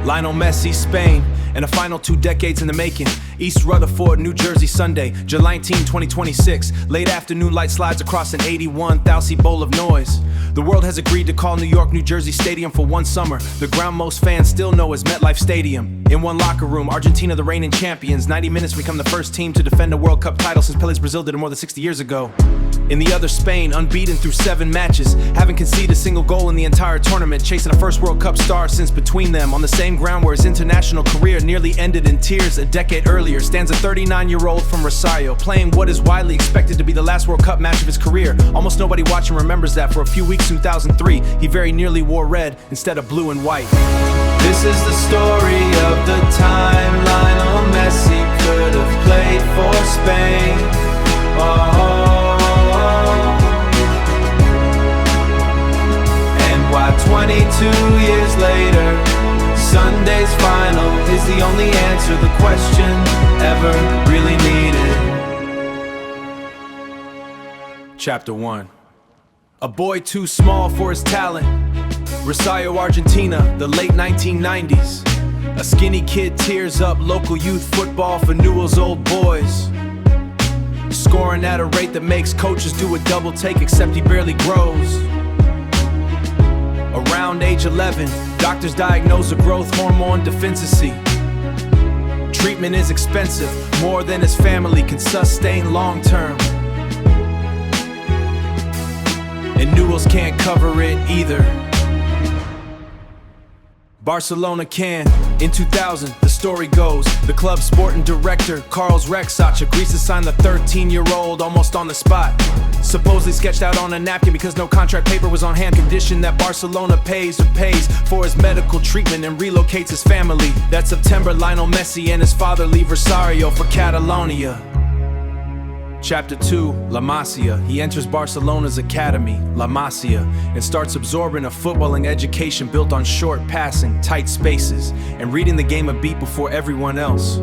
Lionel Messi, Spain, and a final 2 decades in the making. East Rutherford, New Jersey, Sunday, July 19, 2026. Late afternoon light slides across an 81,000 bowl of noise. The world has agreed to call New York, New Jersey Stadium for one summer. The ground most fans still know as MetLife Stadium. In one locker room, Argentina the reigning champions. 90 minutes become the first team to defend a World Cup title since Pelé's Brazil did it more than 60 years ago. In the other, Spain, unbeaten through 7 matches, haven't conceded a single goal in the entire tournament, chasing a first World Cup star since between them. On the same ground where his international career nearly ended in tears a decade earlier, stands a 39-year-old from Rosario, playing what is widely expected to be the last World Cup match of his career. Almost nobody watching remembers that for a few weeks in 2003, he very nearly wore red instead of blue and white. This is the story of the time Lionel Messi could have played for Spain. And why 22 years later, Sunday's final is the only answer the question ever really needed. Chapter 1. A boy too small for his talent. Rosario, Argentina, the late 1990s. A skinny kid tears up local youth football for Newell's old boys. Scoring at a rate that makes coaches do a double take, except he barely grows. Around age 11, doctors diagnose a growth hormone deficiency. Treatment is expensive, more than his family can sustain long term. And Newell's can't cover it either. Barcelona can. In 2000, the story goes, the club's sporting director, Carlos Rexach, agrees to sign the 13-year-old almost on the spot. Supposedly sketched out on a napkin because no contract paper was on hand, condition that Barcelona pays for his medical treatment and relocates his family. That September, Lionel Messi and his father leave Rosario for Catalonia. Chapter 2, La Masia. He enters Barcelona's academy, La Masia, and starts absorbing a footballing education built on short passing, tight spaces, and reading the game a beat before everyone else.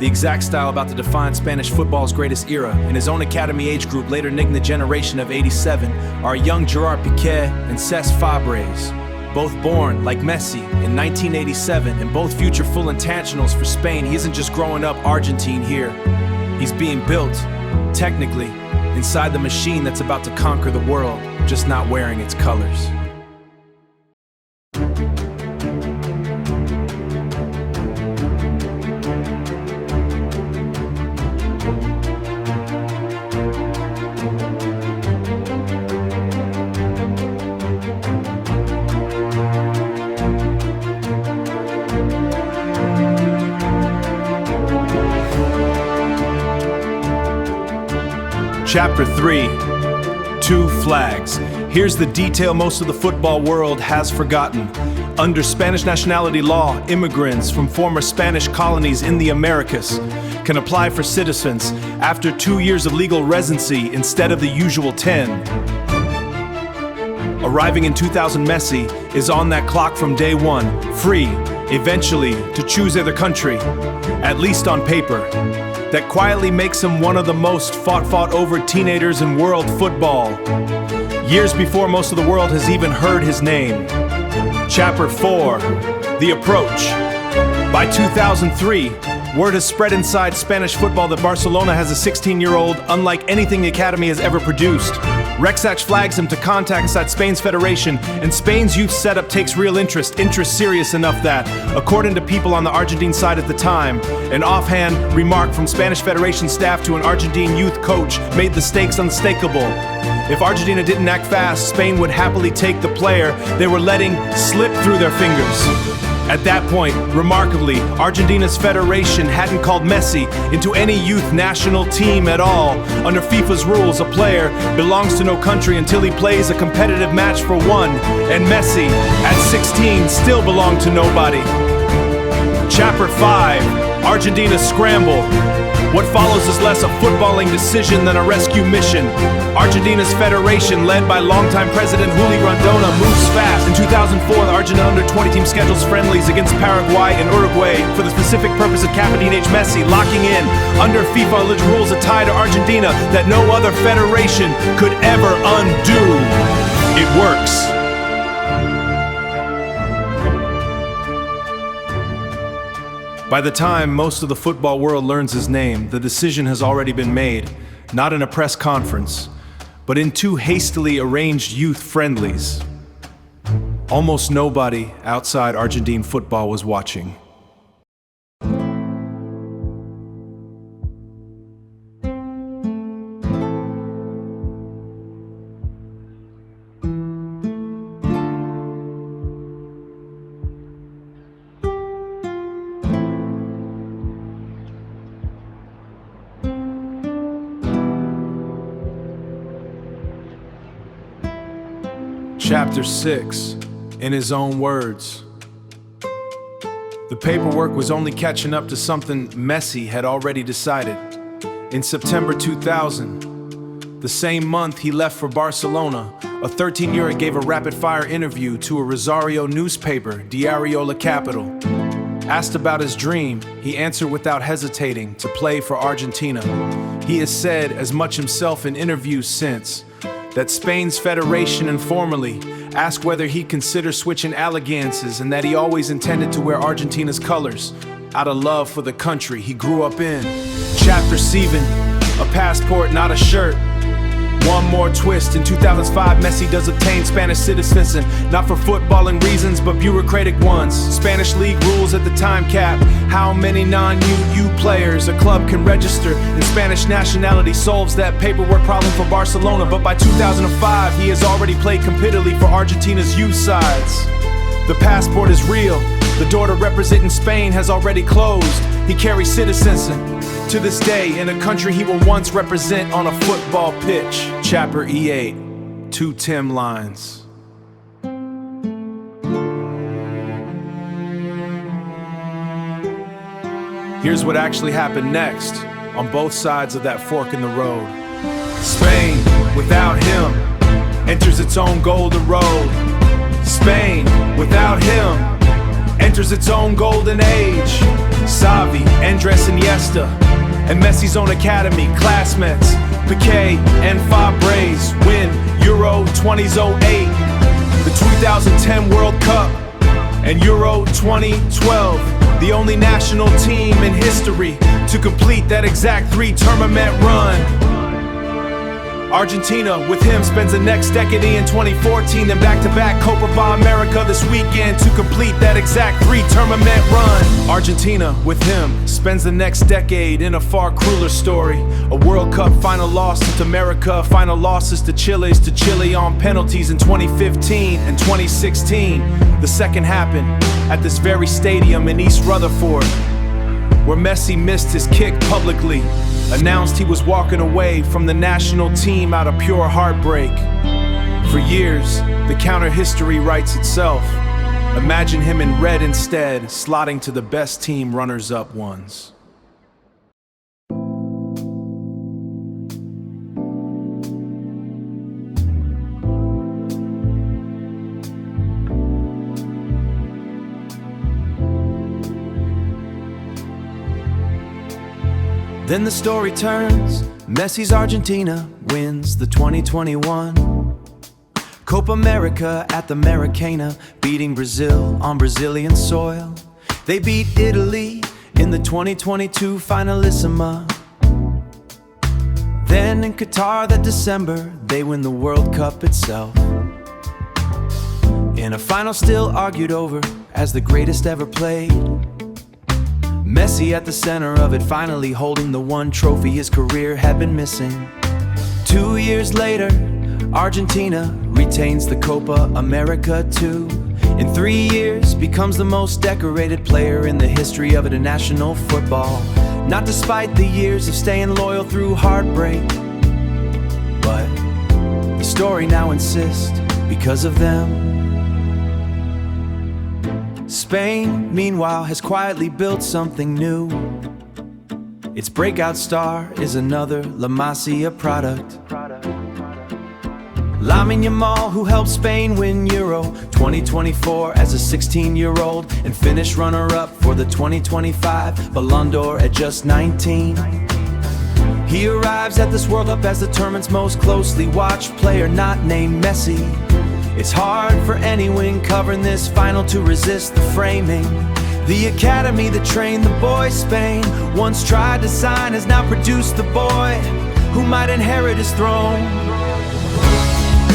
The exact style about to define Spanish football's greatest era. In his own academy age group, later nicknamed the generation of '87, are young Gerard Piqué and Cesc Fabregas. Both born, like Messi, in 1987, and both future full internationals for Spain. He isn't just growing up Argentine here. He's being built, technically, inside the machine that's about to conquer the world, just not wearing its colors. Chapter 3, 2 flags. Here's the detail most of the football world has forgotten. Under Spanish nationality law, immigrants from former Spanish colonies in the Americas can apply for citizens after 2 years of legal residency instead of the usual 10. Arriving in 2000, Messi is on that clock from day one, free, eventually, to choose either country, at least on paper. That quietly makes him one of the most fought over teenagers in world football, years before most of the world has even heard his name. Chapter 4, The Approach. By 2003, word has spread inside Spanish football that Barcelona has a 16-year-old unlike anything the academy has ever produced. Rexach flags him to contact inside Spain's federation, and Spain's youth setup takes real interest serious enough that, according to people on the Argentine side at the time, an offhand remark from Spanish Federation staff to an Argentine youth coach made the stakes unmistakable. If Argentina didn't act fast, Spain would happily take the player they were letting slip through their fingers. At that point, remarkably, Argentina's federation hadn't called Messi into any youth national team at all. Under FIFA's rules, a player belongs to no country until he plays a competitive match for one, and Messi, at 16, still belonged to nobody. Chapter 5, Argentina's scramble. What follows is less a footballing decision than a rescue mission. Argentina's federation, led by longtime president Julio Rondona, moves fast. In 2004, the Argentina under-20 team schedules friendlies against Paraguay and Uruguay for the specific purpose of Captain Messi, locking in, under FIFA rules, a tie to Argentina that no other federation could ever undo. It works. By the time most of the football world learns his name, the decision has already been made, not in a press conference, but in two hastily arranged youth friendlies. Almost nobody outside Argentine football was watching. Chapter 6, in his own words. The paperwork was only catching up to something Messi had already decided. In September 2000, the same month he left for Barcelona, a 13-year-old gave a rapid-fire interview to a Rosario newspaper, Diario La Capital. Asked about his dream, he answered without hesitating to play for Argentina. He has said as much himself in interviews since, that Spain's federation informally asked whether he'd consider switching allegiances and that he always intended to wear Argentina's colors out of love for the country he grew up in. Chapter 7, a passport, not a shirt. One more twist, in 2005 Messi does obtain Spanish citizenship, not for footballing reasons but bureaucratic ones. Spanish league rules at the time cap how many non-UU players a club can register, and Spanish nationality solves that paperwork problem for Barcelona. But by 2005 he has already played competitively for Argentina's youth sides. The passport is real, the door to representing Spain has already closed. He carries citizenship to this day in a country he will once represent on a football pitch. Chapter E8, 2 Tim lines. Here's what actually happened next on both sides of that fork in the road. Spain, without him, enters its own golden road. Spain, without him, enters its own golden age. Xavi, Andrés Iniesta, and Messi's own academy, classmates, Piqué and Fabregas win Euro 2008, the 2010 World Cup, and Euro 2012, the only national team in history to complete that exact 3-tournament run. Argentina, with him, spends the next decade in 2014, then back-to-back Copa America this weekend to complete that exact 3-tournament run. Argentina, with him, spends the next decade in a far crueler story. A World Cup final loss to America, final losses to Chile on penalties in 2015 and 2016. The second happened at this very stadium in East Rutherford, where Messi missed his kick publicly, announced he was walking away from the national team out of pure heartbreak. For years, the counter history writes itself. Imagine him in red instead, slotting to the best team runners-up ones. Then the story turns, Messi's Argentina wins the 2021 Copa America at the Maracana, beating Brazil on Brazilian soil. They beat Italy in the 2022 Finalissima. Then in Qatar that December, they win the World Cup itself, in a final still argued over as the greatest ever played. Messi at the center of it, finally holding the one trophy his career had been missing. 2 years later, Argentina retains the Copa America too. In 3 years, becomes the most decorated player in the history of international football. Not despite the years of staying loyal through heartbreak, but the story now insists because of them. Spain, meanwhile, has quietly built something new. Its breakout star is another La Masia product. Lamine Yamal, who helped Spain win Euro 2024 as a 16-year-old and finish runner-up for the 2025 Ballon d'Or at just 19. He arrives at this World Cup as the tournament's most closely watched player, not named Messi. It's hard for anyone covering this final to resist the framing. The academy that trained the boy Spain once tried to sign has now produced the boy who might inherit his throne.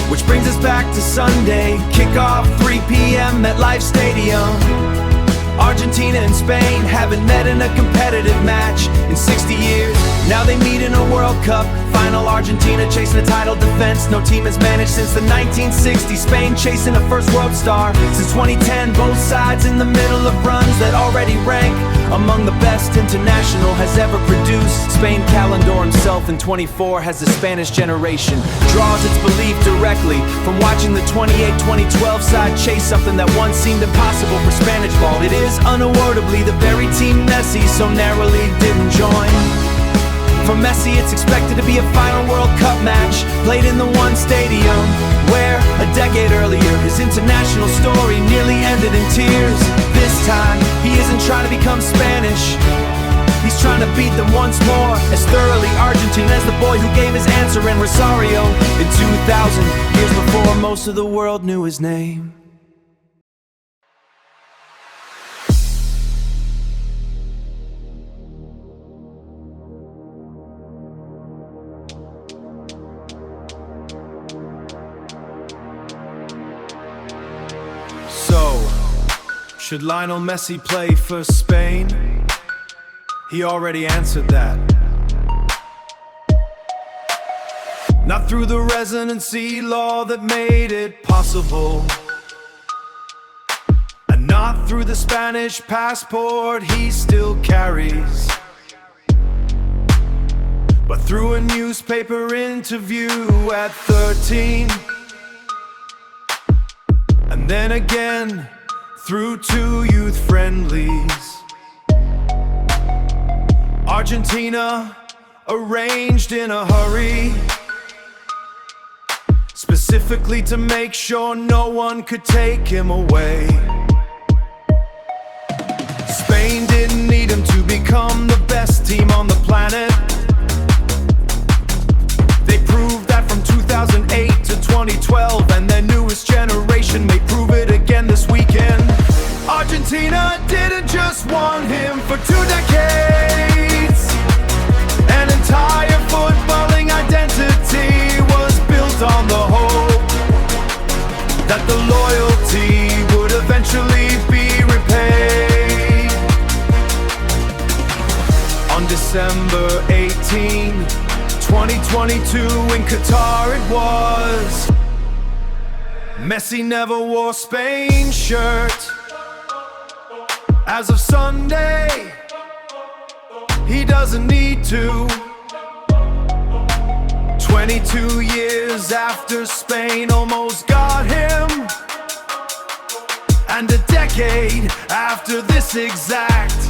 Which brings us back to Sunday, kickoff 3 p.m. at Life Stadium. Argentina and Spain haven't met in a competitive match in 60 years. Now they meet in a World Cup final. Argentina chasing a title defense no team has managed since the 1960s. Spain chasing a first world star since 2010. Both sides in the middle of runs that already rank among the best international has ever produced. Spain calendar himself in 24 has the Spanish generation. Draws its belief directly from watching the 28-2012 side chase something that once seemed impossible for Spanish ball. It is unavoidably the very team Messi so narrowly didn't join. For Messi it's expected to be a final World Cup match played in the one stadium where a decade earlier his international story nearly ended in tears. This time he isn't trying to become Spanish, he's trying to beat them once more, as thoroughly Argentine as the boy who gave his answer in Rosario in 2000, years before most of the world knew his name. So, should Lionel Messi play for Spain? He already answered that. Not through the residency law that made it possible, and not through the Spanish passport he still carries, but through a newspaper interview at 13. And then again, through 2 youth friendlies. Argentina arranged in a hurry, specifically to make sure no one could take him away. Spain didn't need him to become the best team on the planet. They proved that from 2008 to 2012, and their newest generation may prove it again this weekend. Argentina didn't just want him for 2 decades. An entire footballing identity was built on the hope that the loyalty would eventually be repaid. On December 18, 2022 in Qatar it was. Messi never wore Spain's shirt. As of Sunday, he doesn't need to. 22 years after Spain almost got him, and a decade after this exact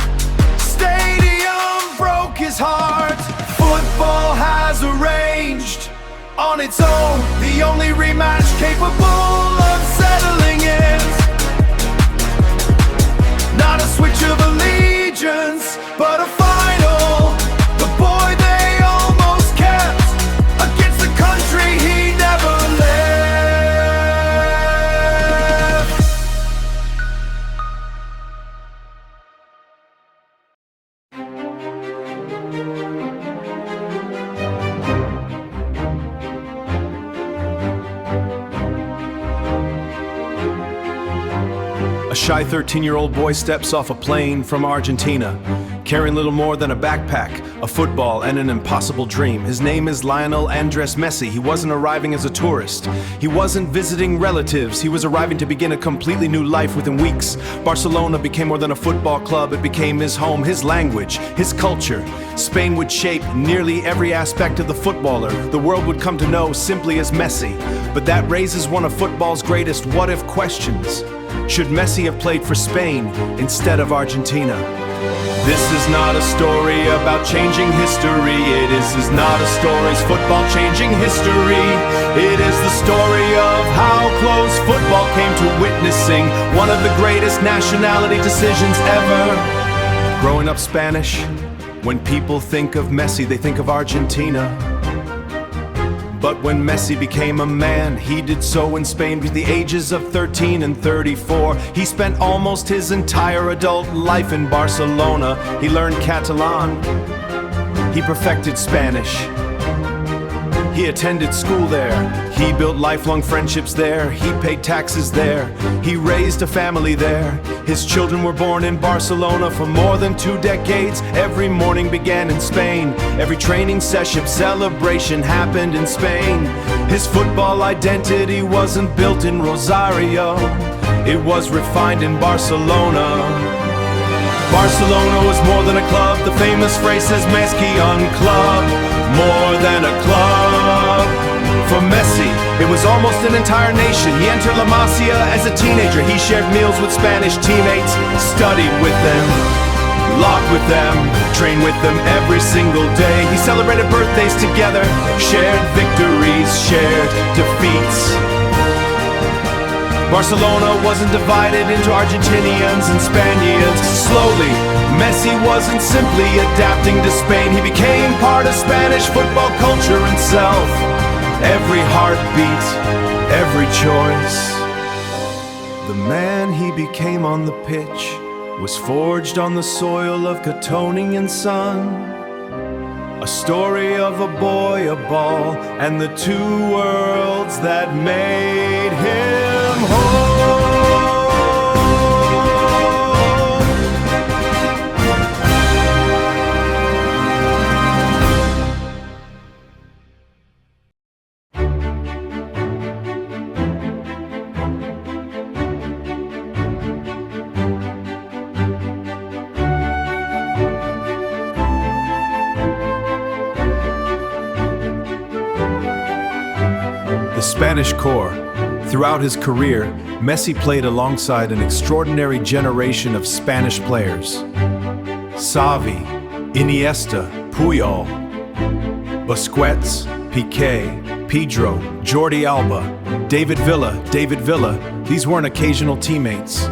stadium broke his heart. Football has arranged on its own the only rematch capable of settling it. Not a switch of allegiance, but a final. The boy they almost kept against the country he never left. A shy 13-year-old boy steps off a plane from Argentina, carrying little more than a backpack, a football, and an impossible dream. His name is Lionel Andrés Messi. He wasn't arriving as a tourist. He wasn't visiting relatives. He was arriving to begin a completely new life within weeks. Barcelona became more than a football club. It became his home, his language, his culture. Spain would shape nearly every aspect of the footballer the world would come to know simply as Messi. But that raises one of football's greatest what-if questions. Should Messi have played for Spain instead of Argentina? This is not a story about changing history. This is not a story's football changing history. It is the story of how close football came to witnessing one of the greatest nationality decisions ever. Growing up Spanish, when people think of Messi, they think of Argentina. But when Messi became a man, he did so in Spain between the ages of 13 and 34. He spent almost his entire adult life in Barcelona. He learned Catalan, he perfected Spanish. He attended school there, he built lifelong friendships there, he paid taxes there, he raised a family there. His children were born in Barcelona for more than 2 decades. Every morning began in Spain, every training session, celebration happened in Spain. His football identity wasn't built in Rosario, it was refined in Barcelona. Barcelona was more than a club. The famous phrase says Messi un club, more than a club. For Messi, it was almost an entire nation. He entered La Masia as a teenager. He shared meals with Spanish teammates, studied with them, locked with them, trained with them every single day. He celebrated birthdays together, shared victories, shared defeats. Barcelona wasn't divided into Argentinians and Spaniards. Slowly, Messi wasn't simply adapting to Spain. He became part of Spanish football culture himself. Every heartbeat, every choice. The man he became on the pitch was forged on the soil of Cottonian sun. A story of a boy, a ball, and the two worlds that made him whole. The Spanish core. Throughout his career, Messi played alongside an extraordinary generation of Spanish players. Xavi, Iniesta, Puyol, Busquets, Piqué, Pedro, Jordi Alba, David Villa, these weren't occasional teammates.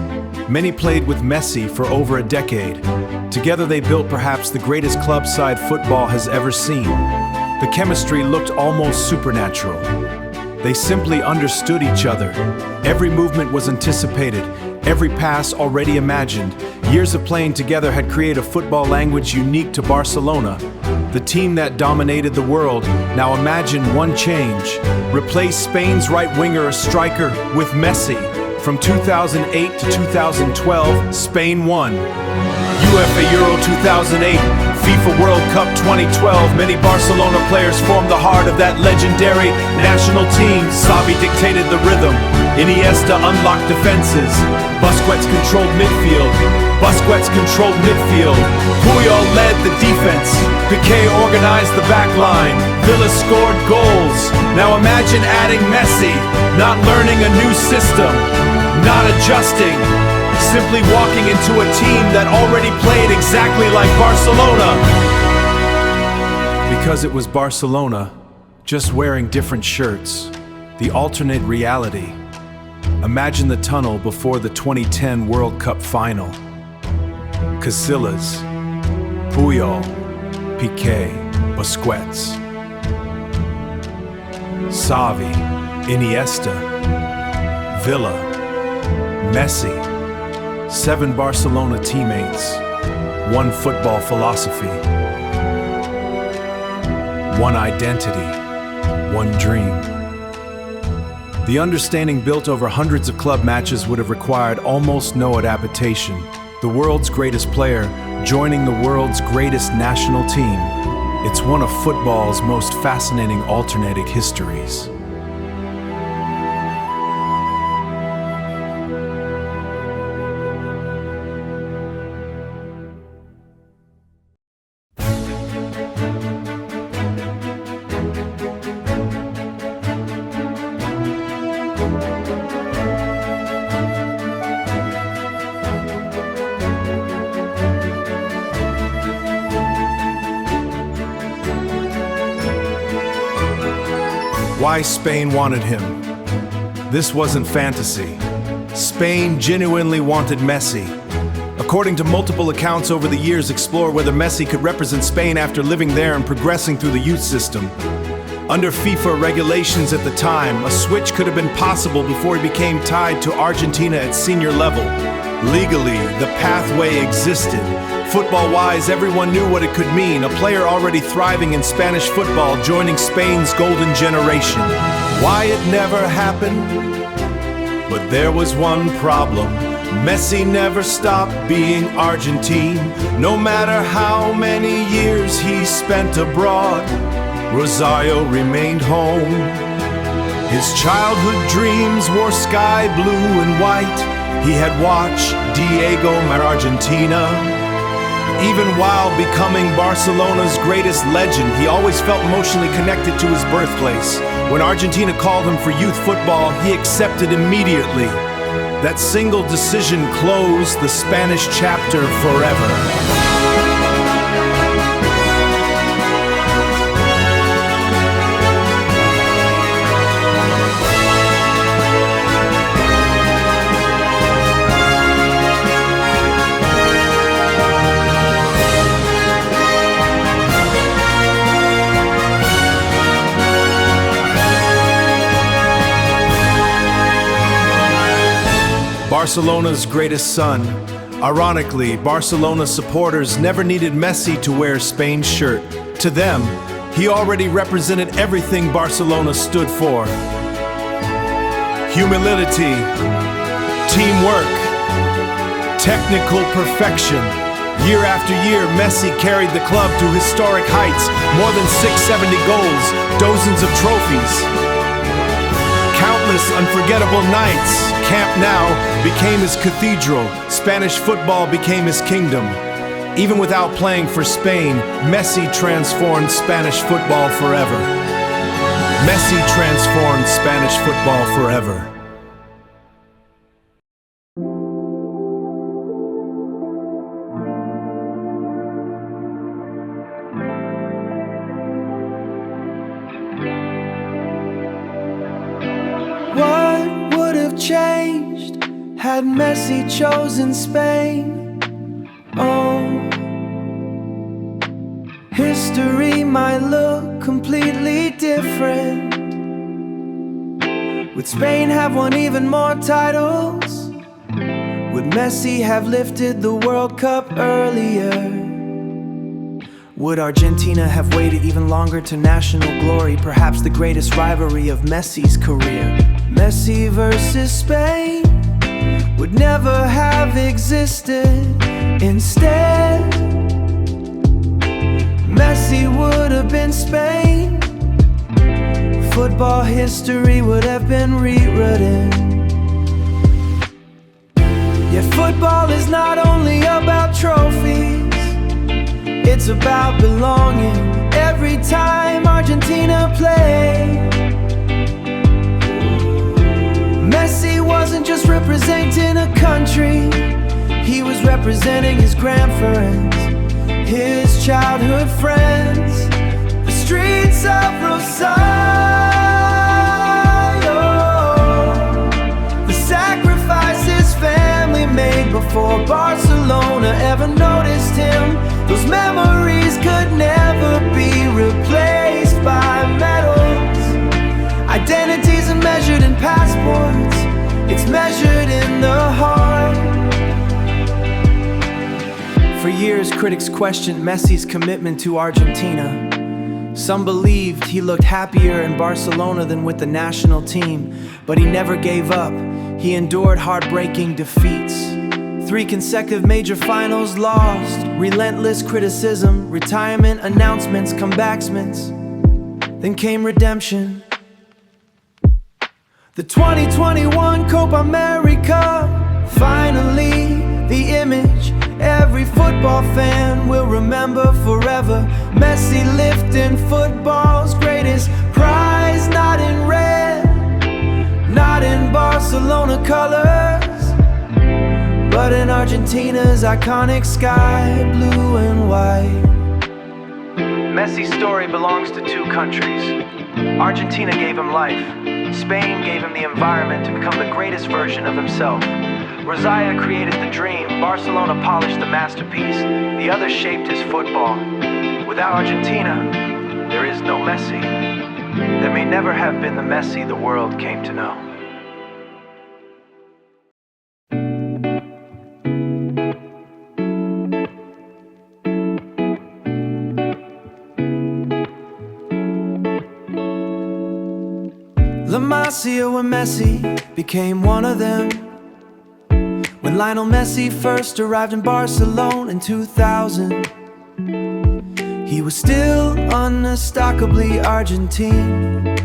Many played with Messi for over a decade. Together they built perhaps the greatest club-side football has ever seen. The chemistry looked almost supernatural. They simply understood each other. Every movement was anticipated, every pass already imagined. Years of playing together had created a football language unique to Barcelona, the team that dominated the world. Now imagine one change. Replace Spain's right winger, a striker, with Messi. From 2008 to 2012, Spain won UEFA Euro 2008, FIFA World Cup 2012. Many Barcelona players formed the heart of that legendary national team. Xavi dictated the rhythm, Iniesta unlocked defenses, Busquets controlled midfield, Puyol led the defense, Piqué organized the back line, Villa scored goals. Now imagine adding Messi, not learning a new system, not adjusting, simply walking into a team that already played exactly like Barcelona. Because it was Barcelona, just wearing different shirts, the alternate reality. Imagine the tunnel before the 2010 World Cup final. Casillas, Puyol, Piqué, Busquets, Xavi, Iniesta, Villa, Messi. 7 Barcelona teammates, 1 football philosophy, 1 identity, 1 dream. The understanding built over hundreds of club matches would have required almost no adaptation. The world's greatest player joining the world's greatest national team. It's one of football's most fascinating alternating histories. Why Spain wanted him. This wasn't fantasy. Spain genuinely wanted Messi. According to multiple accounts over the years, explore whether Messi could represent Spain after living there and progressing through the youth system. Under FIFA regulations at the time, a switch could have been possible before he became tied to Argentina at senior level. Legally, the pathway existed. Football-wise, everyone knew what it could mean. A player already thriving in Spanish football joining Spain's golden generation. Why it never happened? But there was one problem. Messi never stopped being Argentine. No matter how many years he spent abroad, Rosario remained home. His childhood dreams wore sky blue and white. He had watched Diego Maradona. Even while becoming Barcelona's greatest legend, he always felt emotionally connected to his birthplace. When Argentina called him for youth football, he accepted immediately. That single decision closed the Spanish chapter forever. Barcelona's greatest son. Ironically, Barcelona supporters never needed Messi to wear Spain's shirt. To them, he already represented everything Barcelona stood for. Humility, teamwork, technical perfection. Year after year, Messi carried the club to historic heights, more than 670 goals, dozens of trophies. Countless unforgettable nights. Camp Nou became his cathedral. Spanish football became his kingdom. Even without playing for Spain, Messi transformed Spanish football forever. Messi transformed Spanish football forever. What would have changed had Messi chosen Spain? Oh, history might look completely different. Would Spain have won even more titles? Would Messi have lifted the World Cup earlier? Would Argentina have waited even longer to national glory? Perhaps the greatest rivalry of Messi's career. Messi versus Spain would never have existed. Instead, Messi would have been Spain. Football history would have been rewritten. Yet football is not only about trophies, it's about belonging. Every time Argentina played, Messi wasn't just representing a country, he was representing his grandparents, his childhood friends, the streets of Rosario, the sacrifices family made before Barcelona ever noticed him. Those memories could never be replaced by medals. Identities are measured in passports, it's measured in the heart. For years, critics questioned Messi's commitment to Argentina. Some believed he looked happier in Barcelona than with the national team, but he never gave up. He endured heartbreaking defeats. 3 consecutive major finals lost, relentless criticism, retirement announcements, comebacks. Then came redemption. The 2021 Copa America, finally the image every football fan will remember forever. Messi lifting football's greatest prize, not in red, not in Barcelona colors, but in Argentina's iconic sky, blue and white. Messi's story belongs to 2 countries. Argentina gave him life. Spain gave him the environment to become the greatest version of himself. Rosario created the dream, Barcelona polished the masterpiece, the other shaped his football. Without Argentina, there is no Messi. that may never have been the Messi the world came to know. La Masia when Messi became one of them. When Lionel Messi first arrived in Barcelona in 2000, he was still unmistakably Argentine.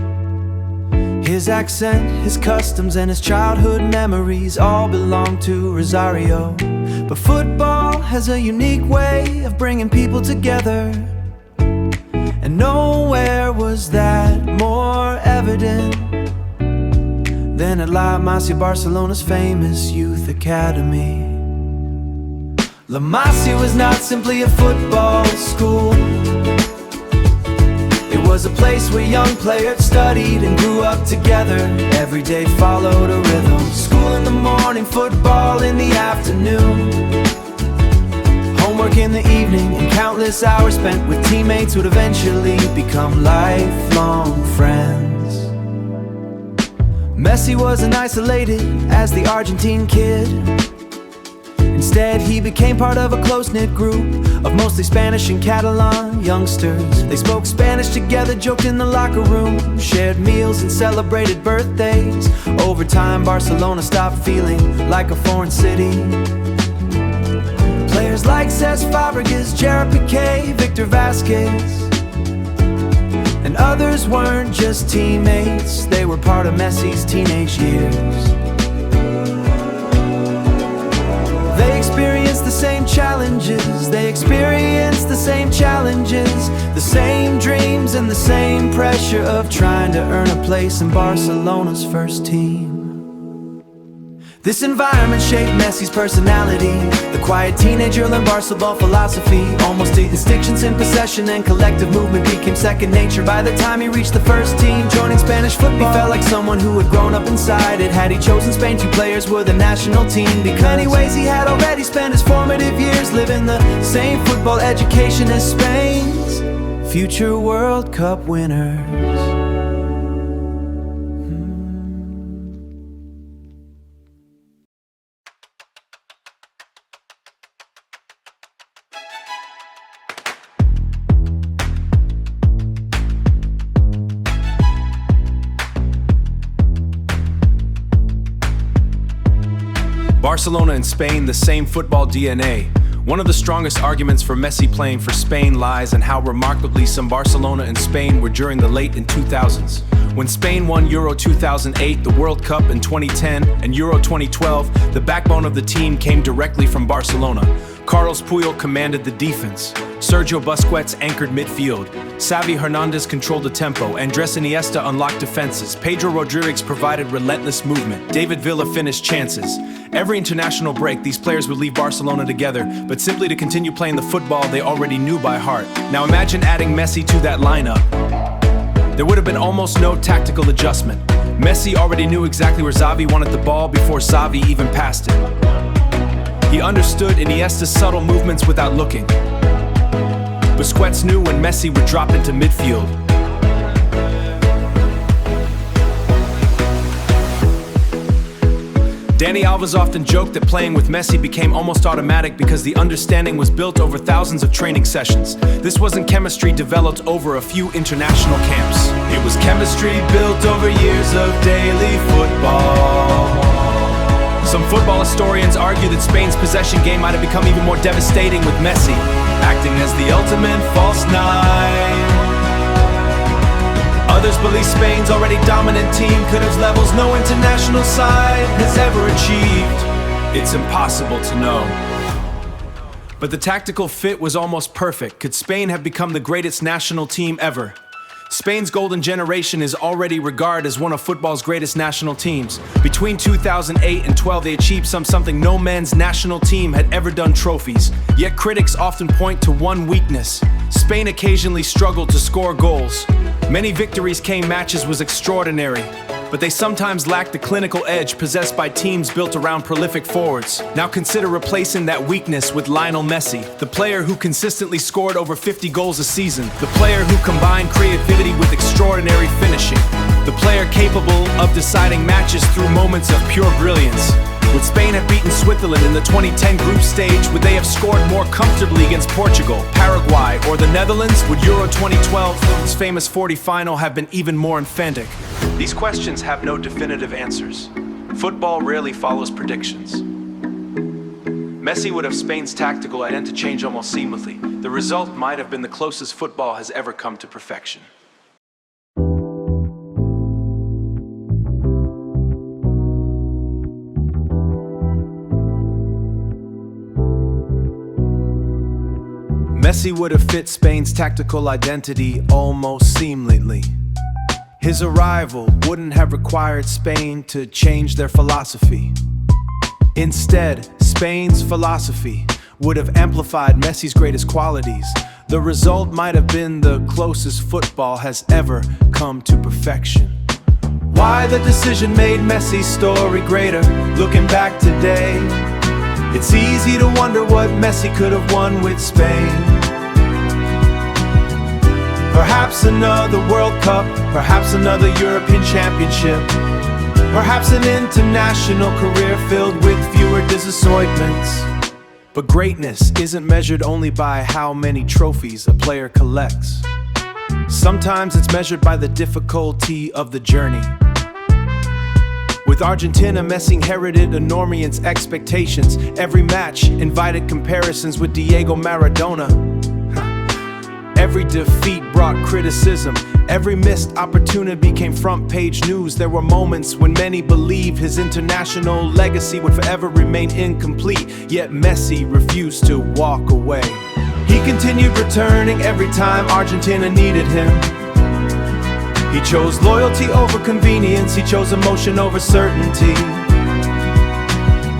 His accent, his customs, and his childhood memories all belong to Rosario. But football has a unique way of bringing people together, and nowhere was that more evident than at La Masia, Barcelona's famous youth academy. La Masia was not simply a football school. It was a place where young players studied and grew up together. Every day followed a rhythm. School in the morning, football in the afternoon, homework in the evening, and countless hours spent with teammates who'd eventually become lifelong friends. Messi wasn't isolated as the Argentine kid. Instead, he became part of a close-knit group of mostly Spanish and Catalan youngsters. They spoke Spanish together, joked in the locker room, shared meals and celebrated birthdays. Over time, Barcelona stopped feeling like a foreign city. Players like Cesc Fabregas, Gerard Piqué, Victor Vasquez, and others weren't just teammates, they were part of Messi's teenage years. They experienced the same challenges, they experienced the same challenges, the same dreams and the same pressure of trying to earn a place in Barcelona's first team. This environment shaped Messi's personality. The quiet teenager learned Barcelona philosophy. Almost instinctions in possession and collective movement became second nature. By the time he reached the first team, joining Spanish football, he felt like someone who had grown up inside it. Had he chosen Spain, 2 players were the national team. Because in many ways he had already spent his formative years living the same football education as Spain's future World Cup winners. Barcelona and Spain, the same football DNA. One of the strongest arguments for Messi playing for Spain lies in how remarkably some Barcelona and Spain were during the late 2000s. When Spain won Euro 2008, the World Cup in 2010, and Euro 2012, the backbone of the team came directly from Barcelona. Carlos Puyol commanded the defense. Sergio Busquets anchored midfield. Xavi Hernandez controlled the tempo. Andrés Iniesta unlocked defenses. Pedro Rodriguez provided relentless movement. David Villa finished chances. Every international break, these players would leave Barcelona together, but simply to continue playing the football they already knew by heart. Now imagine adding Messi to that lineup. There would have been almost no tactical adjustment. Messi already knew exactly where Xavi wanted the ball before Xavi even passed it. He understood Iniesta's subtle movements without looking. Busquets knew when Messi would drop into midfield. Dani Alves often joked that playing with Messi became almost automatic because the understanding was built over thousands of training sessions. This wasn't chemistry developed over a few international camps. It was chemistry built over years of daily football. Some football historians argue that Spain's possession game might have become even more devastating with Messi, acting as the ultimate false nine. Others believe Spain's already dominant team could have levels no international side has ever achieved. It's impossible to know. But the tactical fit was almost perfect. Could Spain have become the greatest national team ever? Spain's golden generation is already regarded as one of football's greatest national teams. Between 2008 and 12, they achieved something no men's national team had ever done: trophies. Yet critics often point to one weakness. Spain occasionally struggled to score goals. Many victories came matches was extraordinary. but they sometimes lack the clinical edge possessed by teams built around prolific forwards. Now consider replacing that weakness with Lionel Messi, the player who consistently scored over 50 goals a season, the player who combined creativity with extraordinary finishing, the player capable of deciding matches through moments of pure brilliance. Would Spain have beaten Switzerland in the 2010 group stage? Would they have scored more comfortably against Portugal, Paraguay, or the Netherlands? Would Euro 2012's famous 40 final have been even more emphatic? These questions have no definitive answers. Football rarely follows predictions. Messi would have Spain's tactical identity change almost seamlessly. The result might have been the closest football has ever come to perfection. Messi would have fit Spain's tactical identity almost seamlessly. His arrival wouldn't have required Spain to change their philosophy. Instead, Spain's philosophy would have amplified Messi's greatest qualities. The result might have been the closest football has ever come to perfection. Why the decision made Messi's story greater? Looking back today, it's easy to wonder what Messi could have won with Spain. Perhaps another World Cup, perhaps another European Championship, perhaps an international career filled with fewer disappointments. But greatness isn't measured only by how many trophies a player collects. Sometimes it's measured by the difficulty of the journey. With Argentina, Messi inherited enormous expectations. Every match invited comparisons with Diego Maradona. Every defeat brought criticism. Every missed opportunity became front-page news. There were moments when many believed his international legacy would forever remain incomplete. Yet Messi refused to walk away. He continued returning every time Argentina needed him. He chose loyalty over convenience, he chose emotion over certainty.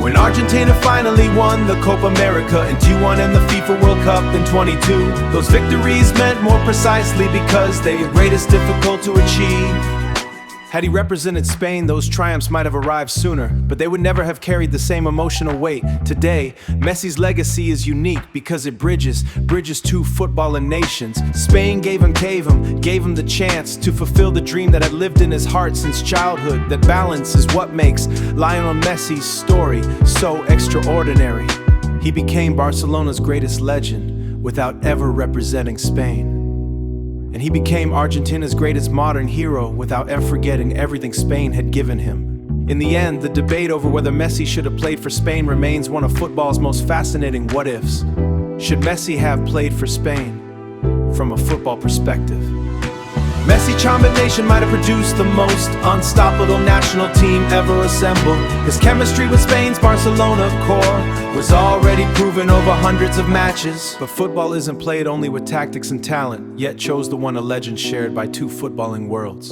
When Argentina finally won the Copa America in 2021 and the FIFA World Cup in 2022, those victories meant more precisely because they were greatest difficult to achieve. Had he represented Spain, those triumphs might have arrived sooner, but they would never have carried the same emotional weight. Today, Messi's legacy is unique because it bridges two footballing nations. Spain gave him the chance to fulfill the dream that had lived in his heart since childhood. That balance is what makes Lionel Messi's story so extraordinary. He became Barcelona's greatest legend without ever representing Spain. And he became Argentina's greatest modern hero without ever forgetting everything Spain had given him. In the end, the debate over whether Messi should have played for Spain remains one of football's most fascinating what-ifs. Should Messi have played for Spain? From a football perspective, Messi combination might have produced the most unstoppable national team ever assembled. His chemistry with Spain's Barcelona core was already proven over hundreds of matches. But football isn't played only with tactics and talent, yet chose the one a legend shared by two footballing worlds.